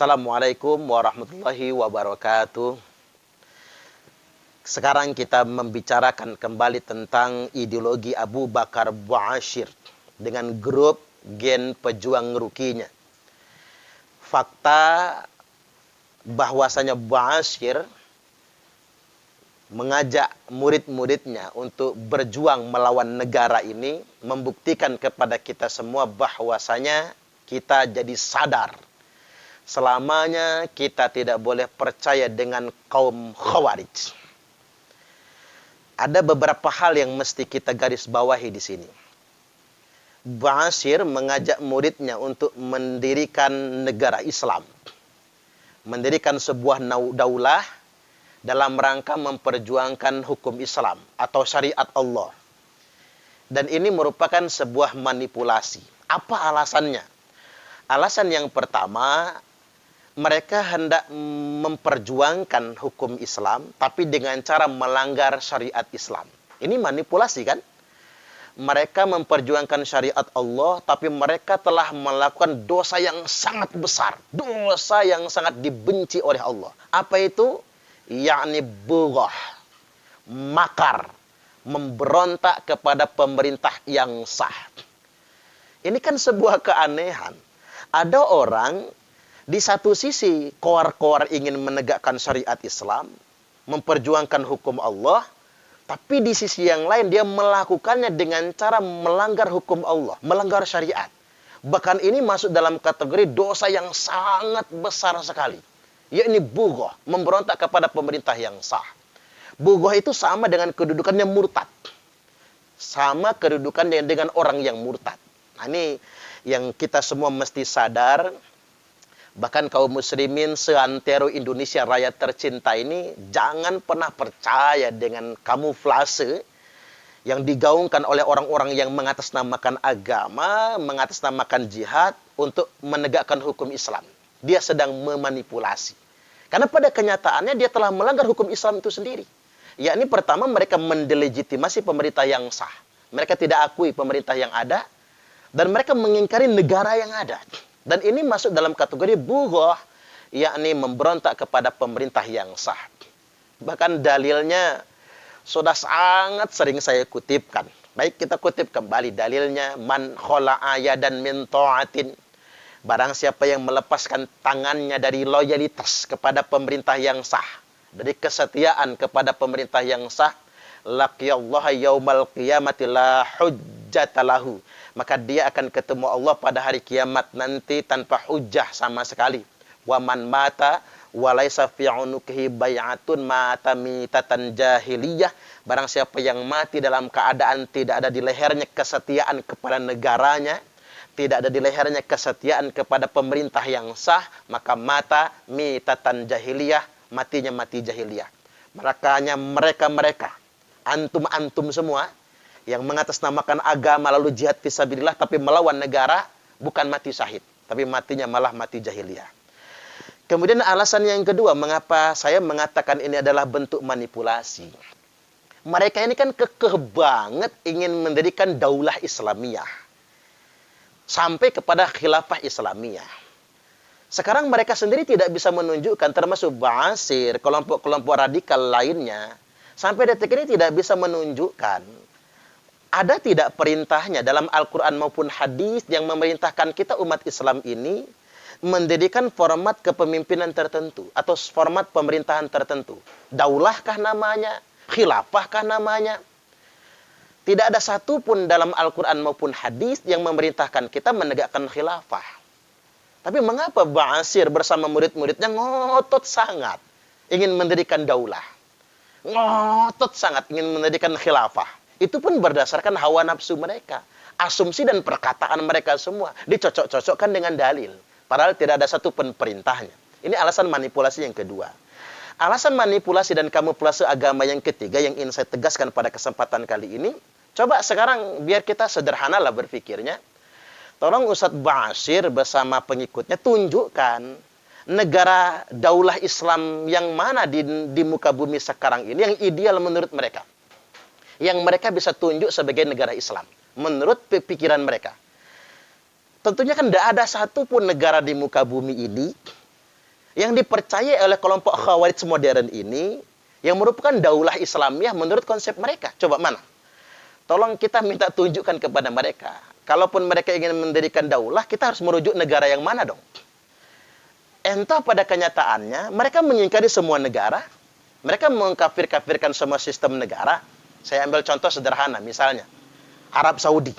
Assalamualaikum warahmatullahi wabarakatuh. Sekarang kita membicarakan kembali tentang ideologi Abu Bakar Ba'asyir dengan grup Gen Pejuang Rukinya. Fakta bahwasanya Ba'asyir mengajak murid-muridnya untuk berjuang melawan negara ini membuktikan kepada kita semua bahwasanya kita jadi sadar selamanya kita tidak boleh percaya dengan kaum Khawarij. Ada beberapa hal yang mesti kita garis bawahi di sini. Ba'asyir mengajak muridnya untuk mendirikan negara Islam. Mendirikan sebuah daulah dalam rangka memperjuangkan hukum Islam atau syariat Allah. Dan ini merupakan sebuah manipulasi. Apa alasannya? Alasan yang pertama, mereka hendak memperjuangkan hukum Islam, tapi dengan cara melanggar syariat Islam. Ini manipulasi kan? Mereka memperjuangkan syariat Allah, tapi mereka telah melakukan dosa yang sangat besar. Dosa yang sangat dibenci oleh Allah. Apa itu? Yakni bughah, makar, memberontak kepada pemerintah yang sah. Ini kan sebuah keanehan. Ada orang di satu sisi, koar-koar ingin menegakkan syariat Islam, memperjuangkan hukum Allah, tapi di sisi yang lain dia melakukannya dengan cara melanggar hukum Allah, melanggar syariat. Bahkan ini masuk dalam kategori dosa yang sangat besar sekali, yakni bughah, memberontak kepada pemerintah yang sah. Bughah itu sama dengan kedudukannya murtad. Sama kedudukannya dengan orang yang murtad. Nah, ini yang kita semua mesti sadar. Bahkan kaum muslimin seantero Indonesia rakyat tercinta ini jangan pernah percaya dengan kamuflase yang digaungkan oleh orang-orang yang mengatasnamakan agama, mengatasnamakan jihad untuk menegakkan hukum Islam. Dia sedang memanipulasi. Karena pada kenyataannya dia telah melanggar hukum Islam itu sendiri. Yakni pertama mereka mendelegitimasi pemerintah yang sah. Mereka tidak akui pemerintah yang ada dan mereka mengingkari negara yang ada. Dan ini masuk dalam kategori bughah, yakni memberontak kepada pemerintah yang sah. Bahkan dalilnya sudah sangat sering saya kutipkan. Baik, kita kutip kembali dalilnya. Man khola'a yadan min ta'atin. Barang siapa yang melepaskan tangannya dari loyalitas kepada pemerintah yang sah, dari kesetiaan kepada pemerintah yang sah, laqiyallaha yaumal qiyamati la hujjata lahu. Maka dia akan ketemu Allah pada hari kiamat nanti tanpa hujah sama sekali. Wa man mata wa laisa fi unukihi bai'atun mata mitatan jahiliyah. Barang siapa yang mati dalam keadaan tidak ada di lehernya kesetiaan kepada negaranya, tidak ada di lehernya kesetiaan kepada pemerintah yang sah, maka mata mitatan jahiliyah, matinya mati jahiliyah. Makanya mereka antum semua yang mengatasnamakan agama lalu jihad fisabilillah tapi melawan negara, bukan mati syahid, tapi matinya malah mati jahiliyah. Kemudian alasan yang kedua, mengapa saya mengatakan ini adalah bentuk manipulasi. Mereka ini kan kekeh banget ingin mendirikan daulah Islamiyah sampai kepada khilafah Islamiyah. Sekarang mereka sendiri tidak bisa menunjukkan, termasuk Ba'asyir, kelompok-kelompok radikal lainnya, sampai detik ini tidak bisa menunjukkan ada tidak perintahnya dalam Al-Quran maupun hadis yang memerintahkan kita umat Islam ini mendirikan format kepemimpinan tertentu atau format pemerintahan tertentu. Daulahkah namanya? Khilafahkah namanya? Tidak ada satupun dalam Al-Quran maupun hadis yang memerintahkan kita menegakkan khilafah. Tapi mengapa Ba'asyir bersama murid-muridnya ngotot sangat ingin mendirikan daulah? Ngotot sangat ingin mendirikan khilafah. Itu pun berdasarkan hawa nafsu mereka. Asumsi dan perkataan mereka semua dicocok-cocokkan dengan dalil. Padahal tidak ada satu pun perintahnya. Ini alasan manipulasi yang kedua. Alasan manipulasi dan kamuflase agama yang ketiga yang ingin saya tegaskan pada kesempatan kali ini. Coba sekarang biar kita sederhanalah berpikirnya. Tolong Ustadz Ba'asyir bersama pengikutnya tunjukkan negara daulah Islam yang mana di muka bumi sekarang ini yang ideal menurut mereka. Yang mereka bisa tunjuk sebagai negara Islam. Menurut pikiran mereka. Tentunya kan tidak ada satupun negara di muka bumi ini Yang dipercaya oleh kelompok Khawarij modern ini, yang merupakan daulah Islamiyah menurut konsep mereka. Coba mana? Tolong kita minta tunjukkan kepada mereka. Kalaupun mereka ingin mendirikan daulah, kita harus merujuk negara yang mana dong? Entah pada kenyataannya, mereka mengingkari semua negara. Mereka mengkafir-kafirkan semua sistem negara. Saya ambil contoh sederhana, misalnya Arab Saudi.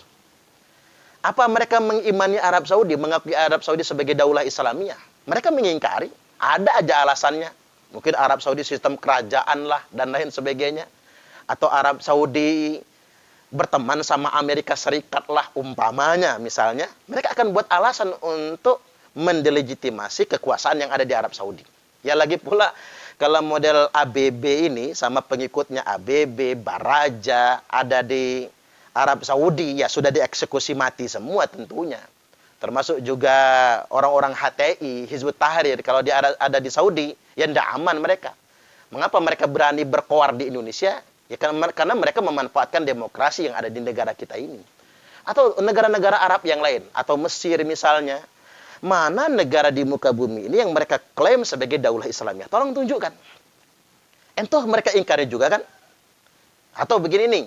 Apa mereka mengimani Arab Saudi, mengakui Arab Saudi sebagai daulah Islamiyah? Mereka mengingkari. Ada aja alasannya. Mungkin Arab Saudi sistem kerajaan lah, dan lain sebagainya. Atau Arab Saudi berteman sama Amerika Serikat lah, umpamanya misalnya. Mereka akan buat alasan untuk mendelegitimasi kekuasaan yang ada di Arab Saudi. Ya lagi pula, kalau model ABB ini sama pengikutnya ABB, Baraja, ada di Arab Saudi, ya sudah dieksekusi mati semua tentunya. Termasuk juga orang-orang HTI, Hizbut Tahrir, kalau dia ada di Saudi, ya tidak aman mereka. Mengapa mereka berani berkoar di Indonesia? Ya karena mereka memanfaatkan demokrasi yang ada di negara kita ini. Atau negara-negara Arab yang lain, atau Mesir misalnya. Mana negara di muka bumi ini yang mereka klaim sebagai daulah Islamiyah? Tolong tunjukkan. Entah mereka ingkari juga kan? Atau begini nih,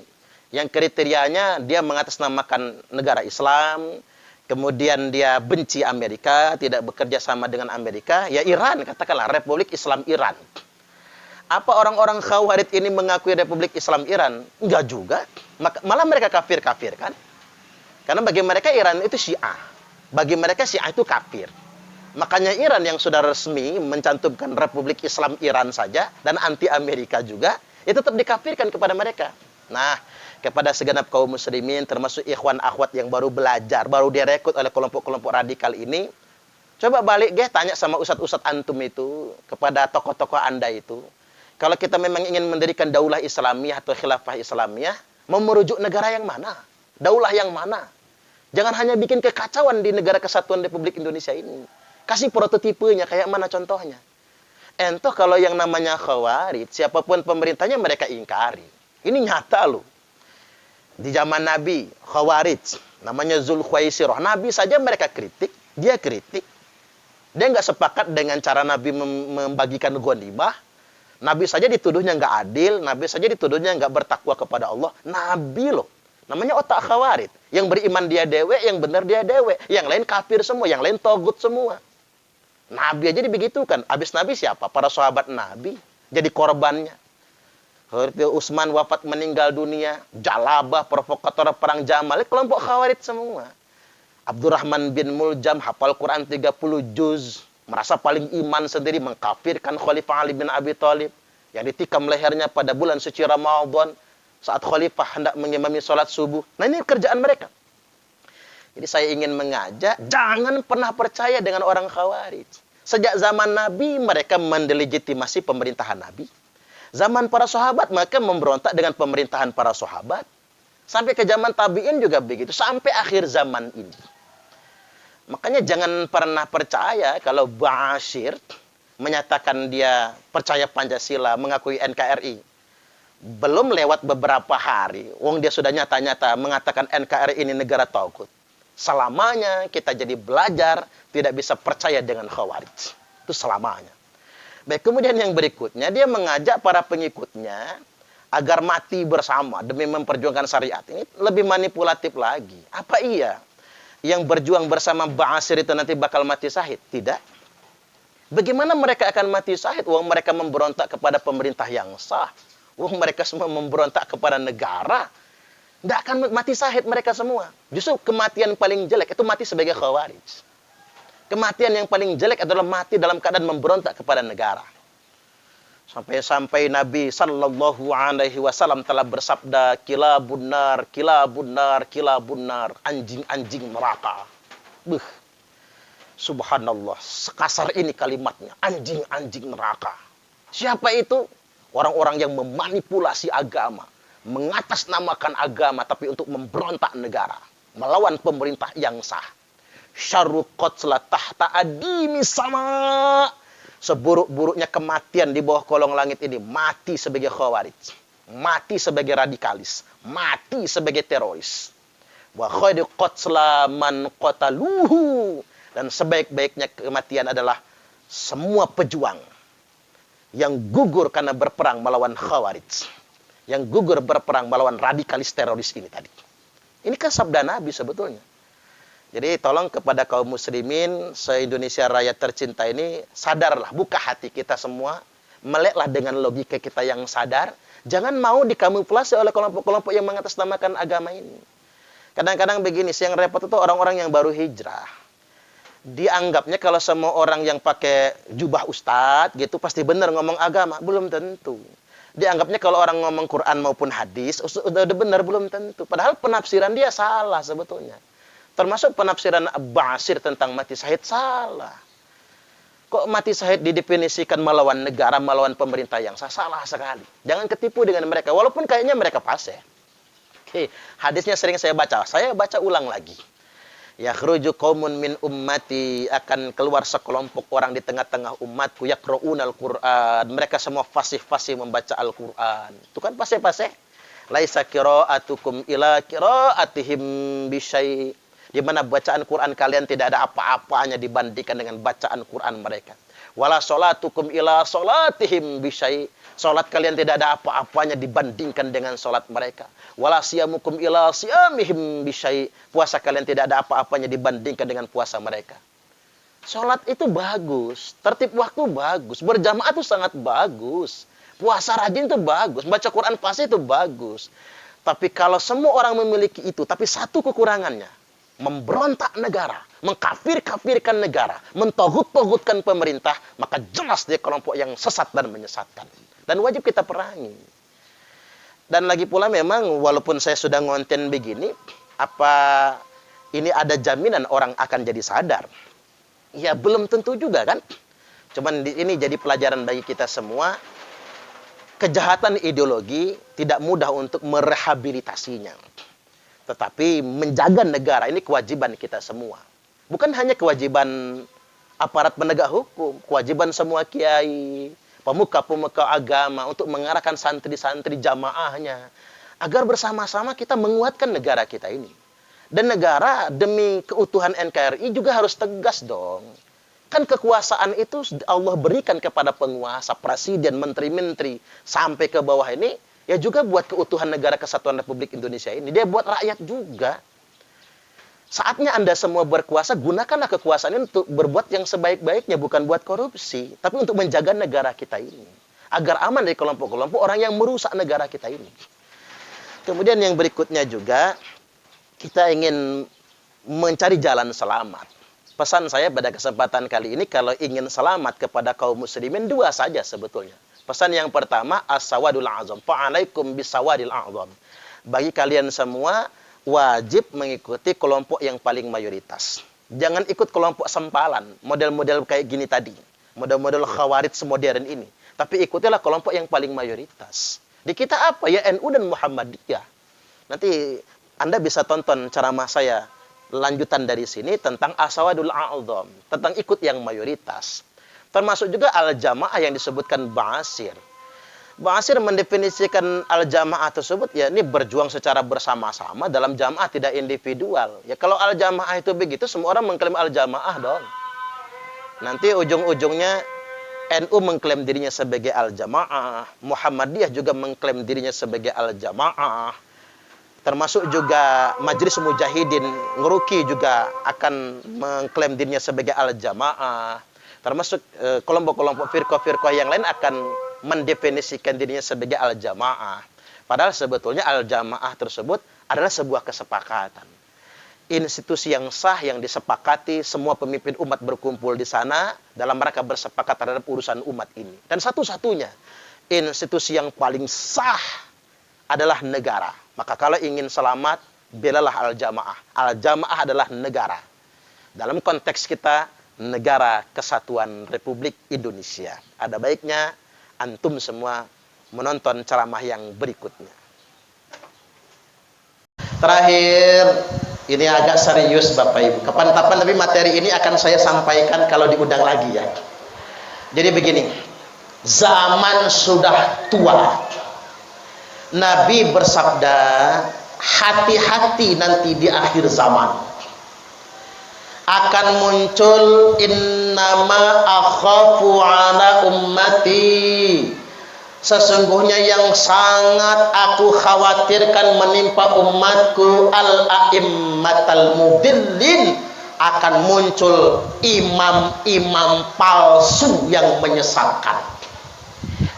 yang kriterianya dia mengatasnamakan negara Islam, kemudian dia benci Amerika, tidak bekerja sama dengan Amerika, ya Iran, katakanlah Republik Islam Iran. Apa orang-orang Khawarij ini mengakui Republik Islam Iran? Enggak juga. Malah mereka kafir-kafir kan? Karena bagi mereka Iran itu Syiah. Bagi mereka Syiah itu kafir. Makanya Iran yang sudah resmi mencantumkan Republik Islam Iran saja, dan anti Amerika juga, itu tetap dikafirkan kepada mereka. Nah, kepada segenap kaum muslimin, termasuk ikhwan akhwat yang baru belajar, baru direkrut oleh kelompok-kelompok radikal ini, coba balik tanya sama ustadz-ustadz antum itu, kepada tokoh-tokoh anda itu, kalau kita memang ingin mendirikan daulah Islamiyah atau khilafah Islamiyah, mau merujuk negara yang mana? Daulah yang mana? Jangan hanya bikin kekacauan di negara kesatuan Republik Indonesia ini. Kasih prototipenya, kayak mana contohnya? Entah kalau yang namanya Khawarij, siapapun pemerintahnya mereka ingkari. Ini nyata loh. Di zaman Nabi, Khawarij, namanya Zulkhuwaisirah. Nabi saja mereka kritik, dia kritik. Dia nggak sepakat dengan cara Nabi membagikan ghanimah. Nabi saja dituduhnya nggak adil, Nabi saja dituduhnya nggak bertakwa kepada Allah. Nabi loh, namanya otak Khawarij. Yang beriman dia dewe, yang benar dia dewe. Yang lain kafir semua, yang lain togut semua. Nabi aja dibegitukan. Habis Nabi siapa? Para sahabat Nabi. Jadi korbannya. Utsman wafat meninggal dunia, Jalabah, provokator perang Jamal, kelompok Khawarij semua. Abdurrahman bin Muljam hafal Quran 30 juz, merasa paling iman sendiri, mengkafirkan Khalifah Ali bin Abi Thalib yang ditikam lehernya pada bulan suci Ramadan saat Khalifah hendak mengimami sholat subuh. Nah, ini kerjaan mereka. Jadi saya ingin mengajak, jangan pernah percaya dengan orang Khawarij. Sejak zaman Nabi mereka mendelegitimasi pemerintahan Nabi. Zaman para sahabat mereka memberontak dengan pemerintahan para sahabat. Sampai ke zaman tabi'in juga begitu. Sampai akhir zaman ini. Makanya jangan pernah percaya kalau Ba'asyir menyatakan dia percaya Pancasila, mengakui NKRI. Belum lewat beberapa hari, wong dia sudah nyata-nyata mengatakan NKRI ini negara tauhid. Selamanya kita jadi belajar tidak bisa percaya dengan Khawarij. Itu selamanya. Baik, kemudian yang berikutnya, dia mengajak para pengikutnya agar mati bersama demi memperjuangkan syariat. Ini lebih manipulatif lagi. Apa iya yang berjuang bersama Ba'asyir itu nanti bakal mati syahid? Tidak. Bagaimana mereka akan mati syahid? Wong mereka memberontak kepada pemerintah yang sah. Wong mereka semua memberontak kepada negara. Tidak akan mati syahid mereka semua. Justru kematian paling jelek itu mati sebagai Khawarij. Kematian yang paling jelek adalah mati dalam keadaan memberontak kepada negara. Sampai-sampai Nabi Sallallahu Alaihi Wasallam telah bersabda, kilabun nar, kilabun nar, kilabun nar, anjing-anjing neraka. Subhanallah, sekasar ini kalimatnya, anjing-anjing neraka. Siapa itu? Orang-orang yang memanipulasi agama, mengatasnamakan agama, tapi untuk memberontak negara, melawan pemerintah yang sah. Syarru qatla tahta adimi sama. Seburuk-buruknya kematian di bawah kolong langit ini, mati sebagai Khawarij, mati sebagai radikalis, mati sebagai teroris. Wa khairu qatla man qataluhu. Dan sebaik-baiknya kematian adalah semua pejuang yang gugur karena berperang melawan Khawarij, yang gugur berperang melawan radikalis teroris ini tadi. Ini kan sabda Nabi sebetulnya. Jadi tolong kepada kaum muslimin se-Indonesia Raya tercinta ini, sadarlah, buka hati kita semua, meleklah dengan logika kita yang sadar, jangan mau dikamuflase oleh kelompok-kelompok yang mengatasnamakan agama ini. Kadang-kadang begini, yang repot itu orang-orang yang baru hijrah. Dianggapnya kalau semua orang yang pakai jubah ustadz gitu pasti benar ngomong agama, belum tentu. Dianggapnya kalau orang ngomong Quran maupun hadis udah benar, belum tentu. Padahal penafsiran dia salah sebetulnya. Termasuk penafsiran Basir tentang mati syahid salah. Kok mati syahid didefinisikan melawan negara, melawan pemerintah yang sah? Salah sekali. Jangan ketipu dengan mereka, walaupun kayaknya mereka fasih. Oke, hadisnya sering saya baca ulang lagi. Yakhruju qaumun min ummati, akan keluar sekelompok orang di tengah-tengah umatku, yaqra'unal Qur'an, mereka semua fasih-fasih membaca Al-Qur'an. Itu kan fasih-fasih. Laisa qira'atukum ila qira'atihim bisyai', di mana bacaan Quran kalian tidak ada apa-apanya dibandingkan dengan bacaan Quran mereka. Wala sholatukum ila sholatihim bisyai', salat kalian tidak ada apa-apanya dibandingkan dengan salat mereka. Wala siyamukum ila siyamihim bisyai', puasa kalian tidak ada apa-apanya dibandingkan dengan puasa mereka. Salat itu bagus, tertib waktu bagus, berjamaah itu sangat bagus, puasa rajin itu bagus, baca Quran fasih itu bagus. Tapi kalau semua orang memiliki itu, tapi satu kekurangannya, memberontak negara, mengkafir-kafirkan negara, mentogut-togutkan pemerintah, maka jelas dia kelompok yang sesat dan menyesatkan. Dan wajib kita perangi. Dan lagi pula memang walaupun saya sudah ngonten begini, apa ini ada jaminan orang akan jadi sadar? Ya belum tentu juga kan. Cuman ini jadi pelajaran bagi kita semua. Kejahatan ideologi tidak mudah untuk merehabilitasinya. Tetapi menjaga negara ini kewajiban kita semua. Bukan hanya kewajiban aparat penegak hukum, kewajiban semua kiai, pemuka-pemuka agama untuk mengarahkan santri-santri jamaahnya agar bersama-sama kita menguatkan negara kita ini. Dan negara demi keutuhan NKRI juga harus tegas dong. Kan kekuasaan itu Allah berikan kepada penguasa, presiden, menteri-menteri sampai ke bawah ini ya juga buat keutuhan negara kesatuan Republik Indonesia ini. Dia buat rakyat juga. Saatnya Anda semua berkuasa, gunakanlah kekuasaan ini untuk berbuat yang sebaik-baiknya, bukan buat korupsi, tapi untuk menjaga negara kita ini. Agar aman dari kelompok-kelompok orang yang merusak negara kita ini. Kemudian yang berikutnya juga, kita ingin mencari jalan selamat. Pesan saya pada kesempatan kali ini, kalau ingin selamat kepada kaum muslimin, dua saja sebetulnya. Pesan yang pertama, as-sawadul azam. Fa'alaikum bis-sawadil azam. Bagi kalian semua, wajib mengikuti kelompok yang paling mayoritas. Jangan ikut kelompok sempalan, model-model kayak gini tadi. Model-model Khawarij modern ini. Tapi ikutilah kelompok yang paling mayoritas. Di kita apa? Ya NU dan Muhammadiyah. Nanti Anda bisa tonton ceramah saya lanjutan dari sini tentang as-sawadul a'zam, tentang ikut yang mayoritas. Termasuk juga al-jamaah yang disebutkan Basir. Basir mendefinisikan al-jamaah tersebut, ya ini berjuang secara bersama-sama dalam jamaah, tidak individual. Ya kalau al-jamaah itu begitu, semua orang mengklaim al-jamaah dong. Nanti ujung-ujungnya NU mengklaim dirinya sebagai al-jamaah, Muhammadiyah juga mengklaim dirinya sebagai al-jamaah. Termasuk juga Majelis Mujahidin Nguruki juga akan mengklaim dirinya sebagai al-jamaah. Termasuk kelompok-kelompok firqah-firqah yang lain akan mendefinisikan dirinya sebagai al-jamaah. Padahal sebetulnya al-jamaah tersebut adalah sebuah kesepakatan. Institusi yang sah yang disepakati, semua pemimpin umat berkumpul di sana dalam rangka bersepakat terhadap urusan umat ini. Dan satu-satunya institusi yang paling sah adalah negara. Maka kalau ingin selamat, belalah al-jamaah. Al-jamaah adalah negara. Dalam konteks kita, negara kesatuan Republik Indonesia. Ada baiknya antum semua menonton ceramah yang berikutnya. Terakhir, ini agak serius Bapak Ibu. Kapan-kapan tapi materi ini akan saya sampaikan kalau diundang lagi ya. Jadi begini, zaman sudah tua. Nabi bersabda, hati-hati nanti di akhir zaman. akan muncul innama akhafu ala ummati, sesungguhnya yang sangat aku khawatirkan menimpa umatku al-a'immatal mudillin, akan muncul imam-imam palsu yang menyesatkan,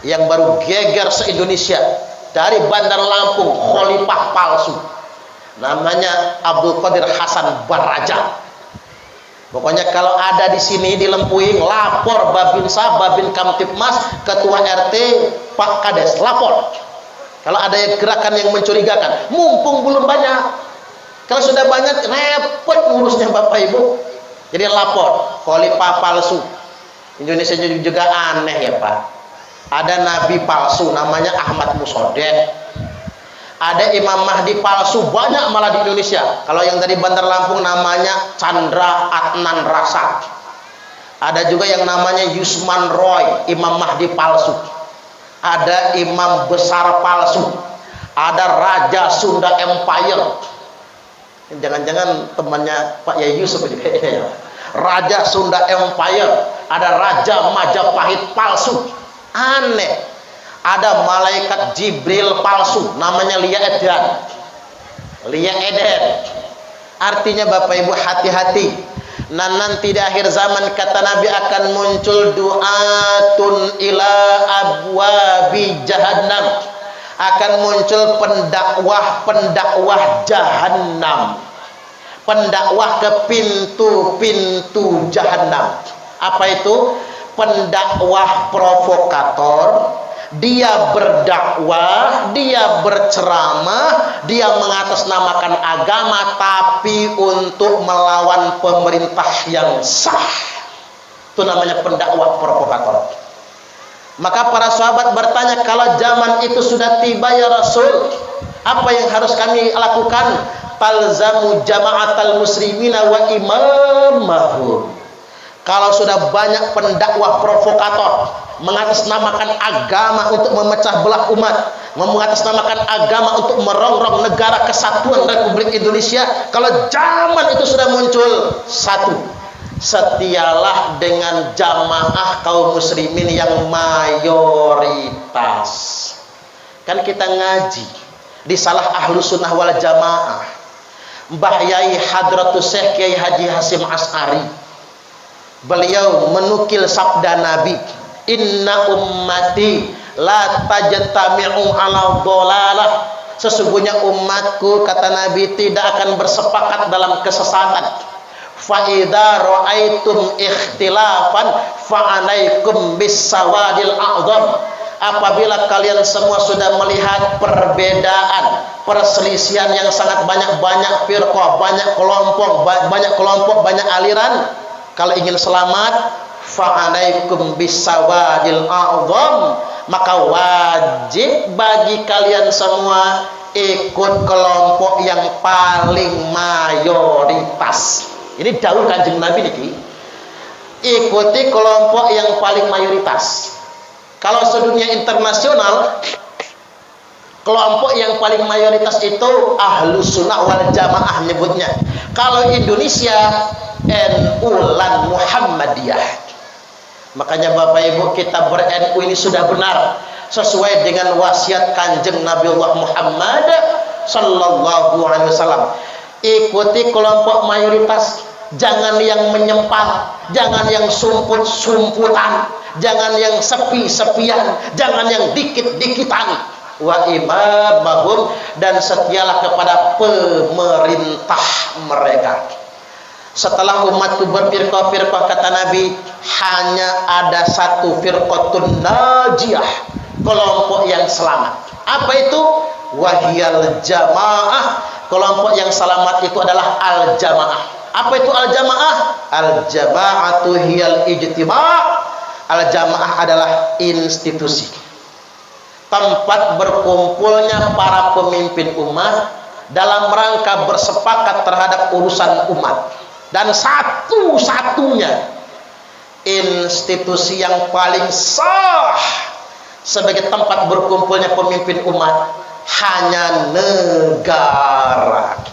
yang baru geger se-Indonesia dari Bandar Lampung, khalifah palsu namanya Abdul Qadir Hasan Baraja. Pokoknya kalau ada di sini di Lempuing, lapor Babinsa, Babin Kamtipmas, Ketua RT, Pak Kades, lapor. Kalau ada gerakan yang mencurigakan, mumpung belum banyak. Kalau sudah banyak, repot ngurusnya Bapak Ibu. Jadi lapor, khalifah palsu. Indonesia juga aneh ya Pak. Ada nabi palsu namanya Ahmad Musodek. Ada Imam Mahdi palsu banyak malah di Indonesia. Kalau yang dari Bandar Lampung namanya Chandra Adnan Rasad. Ada juga yang namanya Yusman Roy, Imam Mahdi palsu. Ada imam besar palsu. Ada Raja Sunda Empire. Jangan-jangan temannya Pak Yai Yusuf juga ya. Raja Sunda Empire. Ada Raja Majapahit palsu. Aneh. Ada malaikat Jibril palsu namanya Lia Eden. Lia Eden. Artinya Bapak Ibu hati-hati. Nah nanti di akhir zaman kata Nabi akan muncul du'atun ila abwabi jahannam. Akan muncul pendakwah-pendakwah jahannam. Pendakwah ke pintu-pintu jahannam. Apa itu? Pendakwah provokator. Dia berdakwah, dia berceramah, dia mengatasnamakan agama tapi untuk melawan pemerintah yang sah. Itu namanya pendakwah provokator. Maka para sahabat bertanya, kalau zaman itu sudah tiba ya Rasul, apa yang harus kami lakukan? Talzamu jama'atal muslimina wa imamahum. Kalau sudah banyak pendakwah provokator mengatasnamakan agama untuk memecah belah umat, mengatasnamakan agama untuk merongrong negara kesatuan Republik Indonesia, kalau zaman itu sudah muncul, satu, setialah dengan jamaah kaum muslimin yang mayoritas. Kan kita ngaji di salah ahlu sunnah wal jamaah, Mbah Yai Hadratus Syekh Kiai Haji Hasyim Asy'ari, beliau menukil sabda Nabi, inna ummati la tajtami'u ala dhalalah, sesungguhnya umatku kata Nabi tidak akan bersepakat dalam kesesatan. Fa idza ra'aitum ikhtilafan fa alaikum bis sawadil a'dham, apabila kalian semua sudah melihat perbedaan, perselisihan yang sangat banyak firqah, banyak kelompok, banyak aliran, kalau ingin selamat, fa'alaikum bisawadil a'dham, maka wajib bagi kalian semua ikut kelompok yang paling mayoritas. Ini dawuh Kanjeng Nabi niki. Ikuti kelompok yang paling mayoritas. Kalau sedunia internasional, kelompok yang paling mayoritas itu Ahlus Sunnah wal Jamaah nyebutnya. Kalau Indonesia, NU lan Muhammadiyah. Makanya Bapak Ibu, kita ber-NU ini sudah benar sesuai dengan wasiat Kanjeng Nabiullah Muhammad sallallahu alaihi wasallam. Ikuti kelompok mayoritas, jangan yang menyempal, jangan yang sumput-sumputan, jangan yang sepi-sepian, jangan yang dikit-dikitan. Wa imamahum, dan setialah kepada pemerintah mereka. Setelah umatku berfirqah-firqah kata Nabi, hanya ada satu firqatun najiyah, kelompok yang selamat. Apa itu? Wahiyal jamaah, kelompok yang selamat itu adalah al-jamaah. Apa itu al-jamaah? Al-jama'atu hiyal ijtima'. Al-jamaah adalah institusi, tempat berkumpulnya para pemimpin umat dalam rangka bersepakat terhadap urusan umat. Dan satu-satunya institusi yang paling sah sebagai tempat berkumpulnya pemimpin umat hanya negara.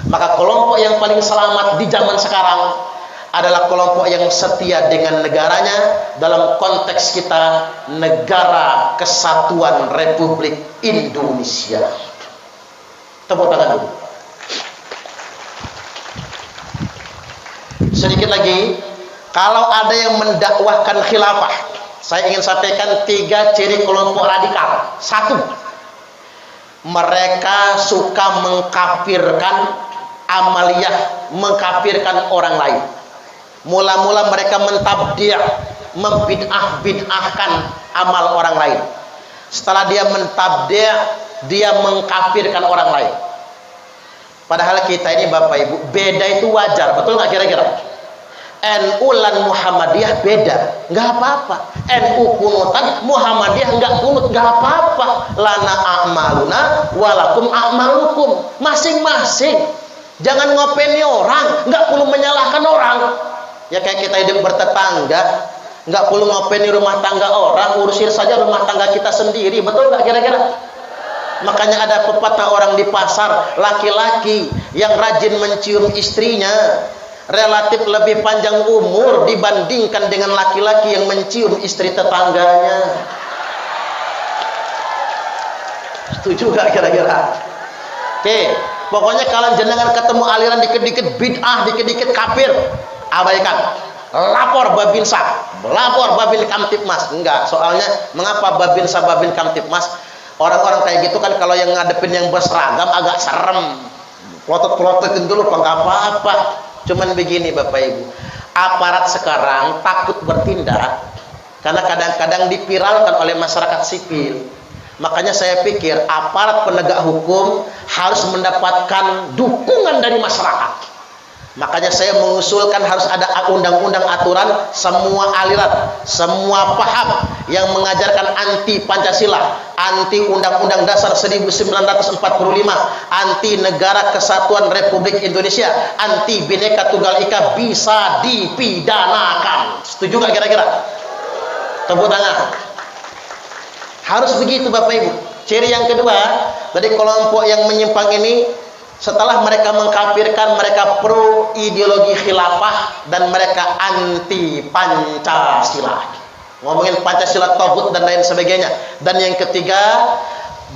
Maka kelompok yang paling selamat di zaman sekarang adalah kelompok yang setia dengan negaranya. Dalam konteks kita, Negara Kesatuan Republik Indonesia. Tepuk tangan dulu. Sedikit lagi, kalau ada yang mendakwahkan khilafah, saya ingin sampaikan 3 ciri kelompok radikal. 1, mereka suka mengkafirkan amaliyah, mengkafirkan orang lain. Mula-mula mereka mentabdi', membid'ah-bid'ahkan amal orang lain. Setelah dia mentabdi', dia mengkafirkan orang lain. Padahal kita ini Bapak Ibu, beda itu wajar, betul nggak kira-kira? NU lan Muhammadiyah beda, nggak apa-apa. NU kunutan, Muhammadiyah nggak kunut, nggak apa-apa. Lana a'maluna walakum a'malukum, masing-masing. Jangan ngopeni orang, nggak perlu menyalahkan orang. Ya kayak kita hidup bertetangga, nggak perlu ngopeni rumah tangga orang, urusin saja rumah tangga kita sendiri, betul nggak kira-kira? Makanya ada pepatah orang di pasar, laki-laki yang rajin mencium istrinya relatif lebih panjang umur dibandingkan dengan laki-laki yang mencium istri tetangganya. Setuju gak kira-kira? Oke, pokoknya kalau jenengan ketemu aliran dikit-dikit bid'ah, dikit-dikit kafir, abaikan. Lapor Babinsa, lapor Babin Kamtibmas. Enggak, soalnya mengapa Babinsa Babin Kamtibmas? Orang-orang kayak gitu kan kalau yang ngadepin yang berseragam agak serem. Plotot-plototin dulu apa apa. Cuman begini Bapak Ibu, aparat sekarang takut bertindak karena kadang-kadang dipiralkan oleh masyarakat sipil. Makanya saya pikir aparat penegak hukum harus mendapatkan dukungan dari masyarakat. Makanya saya mengusulkan harus ada undang-undang aturan semua aliran, semua paham yang mengajarkan anti Pancasila, anti Undang-Undang Dasar 1945, anti Negara Kesatuan Republik Indonesia, anti Bhinneka Tunggal Ika bisa dipidanakan. Setuju nggak kira-kira? Tepuk tangan. Harus begitu Bapak Ibu. Ciri yang kedua dari kelompok yang menyimpang ini, setelah mereka mengkafirkan, mereka pro ideologi khilafah dan mereka anti Pancasila. Ngomongin Pancasila, tauhid dan lain sebagainya. Dan yang ketiga,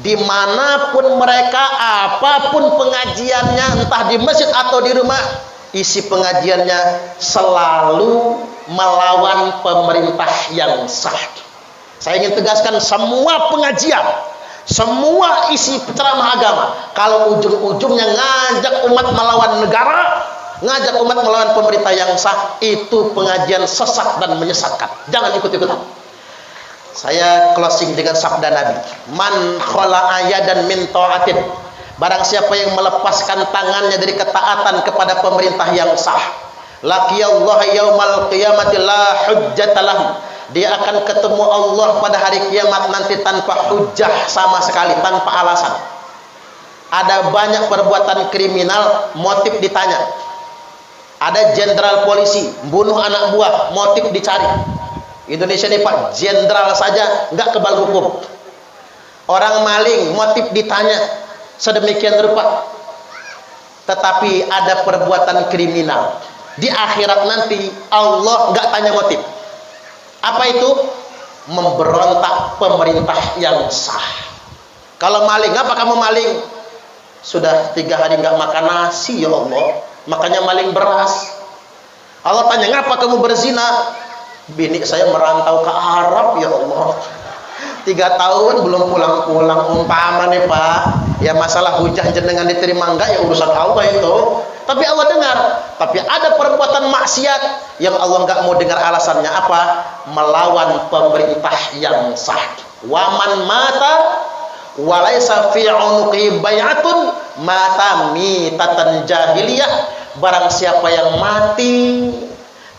dimanapun mereka, apapun pengajiannya, entah di masjid atau di rumah, isi pengajiannya selalu melawan pemerintah yang sah. Saya ingin tegaskan, semua pengajian, semua isi ceramah agama, kalau ujung-ujungnya ngajak umat melawan negara, ngajak umat melawan pemerintah yang sah, itu pengajian sesat dan menyesatkan. Jangan ikut-ikutan. Saya closing dengan sabda Nabi, man khala'a yadan min ta'atin, barang siapa yang melepaskan tangannya dari ketaatan kepada pemerintah yang sah, laqiyallaha yaumal qiyamati la hujjatalahu, dia akan ketemu Allah pada hari kiamat nanti tanpa hujah sama sekali, tanpa alasan. Ada banyak perbuatan kriminal, motif ditanya. Ada jenderal polisi bunuh anak buah, motif dicari. Indonesia ini Pak, jenderal saja nggak kebal hukum. Orang maling, motif ditanya sedemikian rupa. Tetapi ada perbuatan kriminal, di akhirat nanti Allah nggak tanya motif. Apa itu? Memberontak pemerintah yang sah. Kalau maling, apa kamu maling? Sudah 3 hari nggak makan nasi ya Allah, makanya maling beras. Allah tanya, ngapa kamu berzina? Bini saya merantau ke Arab ya Allah, 3 tahun belum pulang-pulang. Umpama nih Pak, ya masalah hujah jenengan diterima enggak ya urusan Allah itu. Tapi Allah dengar. Tapi ada perbuatan maksiat yang Allah enggak mau dengar alasannya apa? Melawan pemerintah yang sah. Waman mata walaysa fi 'unuqi bai'atun mata mitatan jahiliyah. Barang siapa yang mati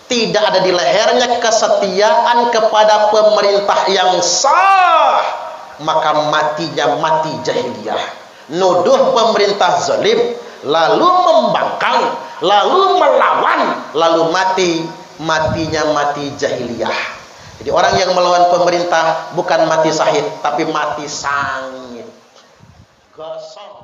tidak ada di lehernya kesetiaan kepada pemerintah yang sah, maka matinya mati jahiliyah. Nuduh pemerintah zalim, lalu membangkang, lalu melawan, lalu matinya mati jahiliyah. Jadi orang yang melawan pemerintah bukan mati syahid, tapi mati sangit. Gosong.